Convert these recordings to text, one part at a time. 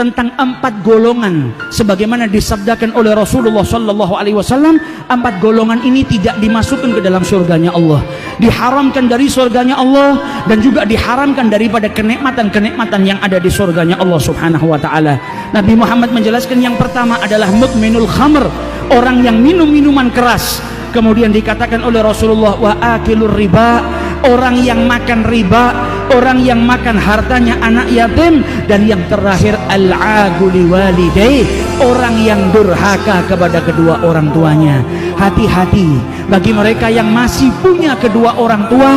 tentang 4 golongan sebagaimana disabdakan oleh Rasulullah sallallahu alaihi wasallam. 4 golongan ini tidak dimasukkan ke dalam surganya Allah, diharamkan dari surganya Allah, dan juga diharamkan daripada kenikmatan-kenikmatan yang ada di surganya Allah subhanahu wa ta'ala. Nabi Muhammad menjelaskan yang pertama adalah mukminul khamr, orang yang minum minuman keras. Kemudian dikatakan oleh Rasulullah wa akilur riba, orang yang makan riba, orang yang makan hartanya anak yatim. Dan yang terakhir al-aguli walidayh, orang yang durhaka kepada kedua orang tuanya. Hati-hati bagi mereka yang masih punya kedua orang tua.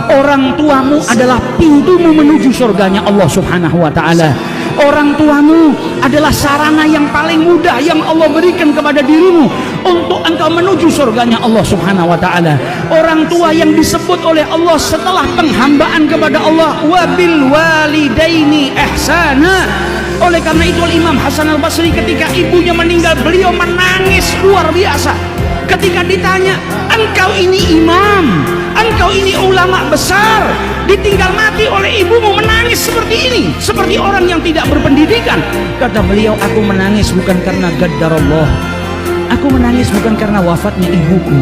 Orang tuamu adalah pintumu menuju surganya Allah subhanahu wa ta'ala. Orang tuamu adalah sarana yang paling mudah yang Allah berikan kepada dirimu untuk engkau menuju surganya Allah subhanahu wa ta'ala. Orang tua yang disebut oleh Allah setelah penghambaan kepada Allah, wabil walidaini ihsana. Oleh karena itu Imam Hasan al-Basri ketika ibunya meninggal, beliau menangis luar biasa ketika ditanya, engkau ini imam, engkau ini ulama besar, ditinggal mati oleh ibumu, menangis seperti ini, seperti orang yang tidak berpendidikan. Kata beliau, aku menangis bukan karena gaddarallah, aku menangis bukan karena wafatnya ibuku,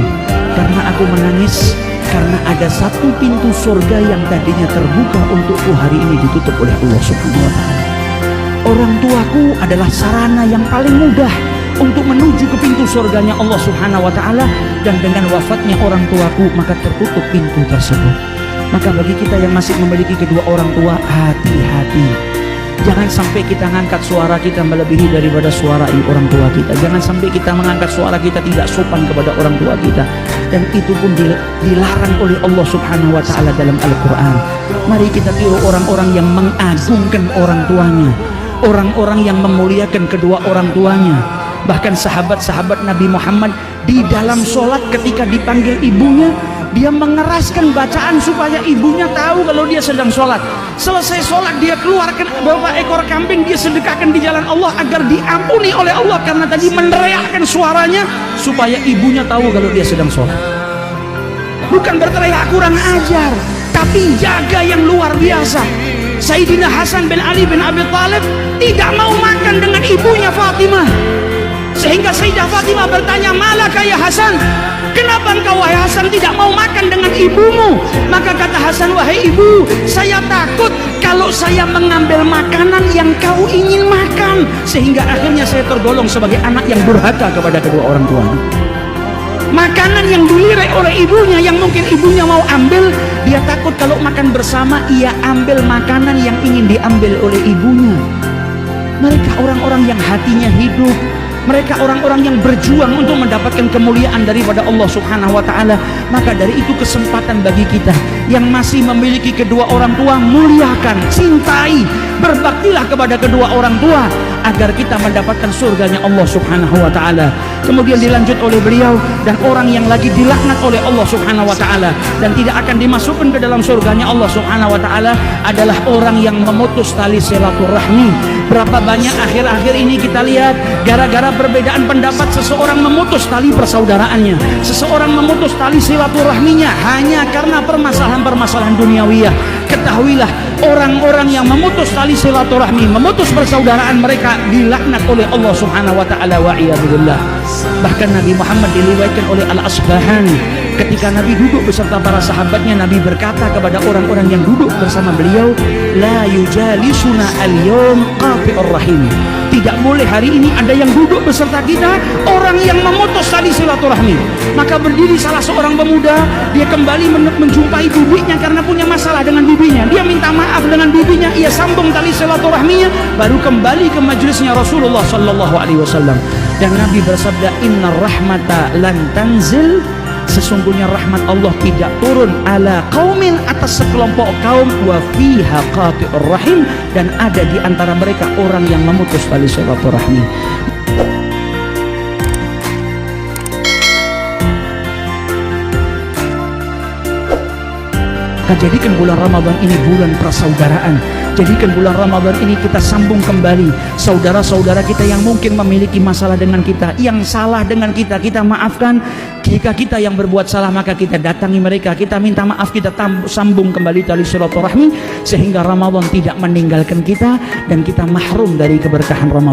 karena aku menangis karena ada satu pintu surga yang tadinya terbuka untukku hari ini ditutup oleh Allah subhanahu wa ta'ala. Orang tuaku adalah sarana yang paling mudah untuk menuju ke pintu surganya Allah subhanahu wa ta'ala, dan dengan wafatnya orang tuaku maka tertutup pintu tersebut. Maka bagi kita yang masih memiliki kedua orang tua, hati-hati, jangan sampai kita mengangkat suara kita melebihi daripada suara orang tua kita. Jangan sampai kita mengangkat suara kita tidak sopan kepada orang tua kita, dan itu pun dilarang oleh Allah subhanahu wa ta'ala dalam Al-Quran. Mari kita tiru orang-orang yang mengagungkan orang tuanya, orang-orang yang memuliakan kedua orang tuanya. Bahkan sahabat-sahabat Nabi Muhammad di dalam sholat ketika dipanggil ibunya, dia mengeraskan bacaan supaya ibunya tahu kalau dia sedang sholat. Selesai sholat dia keluarkan beberapa ekor kambing, dia sedekahkan di jalan Allah agar diampuni oleh Allah, karena tadi meneriakkan suaranya supaya ibunya tahu kalau dia sedang sholat. Bukan berteriak kurang ajar, tapi jaga yang luar biasa. Sayyidina Hasan bin Ali bin Abi Thalib tidak mau makan dengan ibunya Fatimah, sehingga Sayyidah Fatimah bertanya, malaka ya Hasan, kenapa engkau wahai Hasan tidak mau makan dengan ibumu? Maka kata Hasan, wahai ibu, saya takut kalau saya mengambil makanan yang kau ingin makan, sehingga akhirnya saya tergolong sebagai anak yang durhaka kepada kedua orang tua. Makanan yang dilirik oleh ibunya, yang mungkin ibunya mau ambil, dia takut kalau makan bersama ia ambil makanan yang ingin diambil oleh ibunya. Mereka orang-orang yang hatinya hidup, mereka orang-orang yang berjuang untuk mendapatkan kemuliaan daripada Allah subhanahu wa ta'ala. Maka dari itu kesempatan bagi kita yang masih memiliki kedua orang tua, muliakan, cintai, berbaktilah kepada kedua orang tua agar kita mendapatkan surganya Allah subhanahu wa ta'ala. Kemudian dilanjut oleh beliau, dan orang yang lagi dilaknat oleh Allah subhanahu wa ta'ala dan tidak akan dimasukkan ke dalam surganya Allah subhanahu wa ta'ala adalah orang yang memutus tali silaturahmi. Berapa banyak akhir-akhir ini kita lihat, gara-gara perbedaan pendapat seseorang memutus tali persaudaraannya, seseorang memutus tali silaturahminya hanya karena permasalahan-permasalahan duniawiyah. Ketahuilah, orang-orang yang memutus tali silaturahmi, memutus persaudaraan, mereka dilaknat oleh Allah subhanahu wa ta'ala, wa iyadzubillah. Bahkan Nabi Muhammad diriwayatkan oleh Al-Asbahani, ketika Nabi duduk beserta para sahabatnya, Nabi berkata kepada orang-orang yang duduk bersama beliau, la yujalisuna al-yawm qati'ur rahim. Tidak boleh hari ini ada yang duduk beserta kita orang yang memutus tali silaturahmi. Maka berdiri salah seorang pemuda, dia kembali menjumpai bibinya karena punya masalah dengan bibinya. Dia minta maaf dengan bibinya, ia sambung tali silaturahminya, baru kembali ke majelisnya Rasulullah sallallahu alaihi wasallam. Dan Nabi bersabda, innar rahmata lan tanzil, sesungguhnya rahmat Allah tidak turun ala qaumin, atas sekelompok kaum, wa fiha qati'ur rahim, dan ada di antara mereka orang yang memutus tali silaturahmi. Maka jadikan bulan Ramadan ini bulan persaudaraan. Jadikan bulan Ramadan ini kita sambung kembali saudara-saudara kita yang mungkin memiliki masalah dengan kita, yang salah dengan kita, kita maafkan. Jika kita yang berbuat salah, maka kita datangi mereka, kita minta maaf, kita sambung kembali tali silaturahmi, sehingga Ramadan tidak meninggalkan kita dan kita mahrum dari keberkahan Ramadan.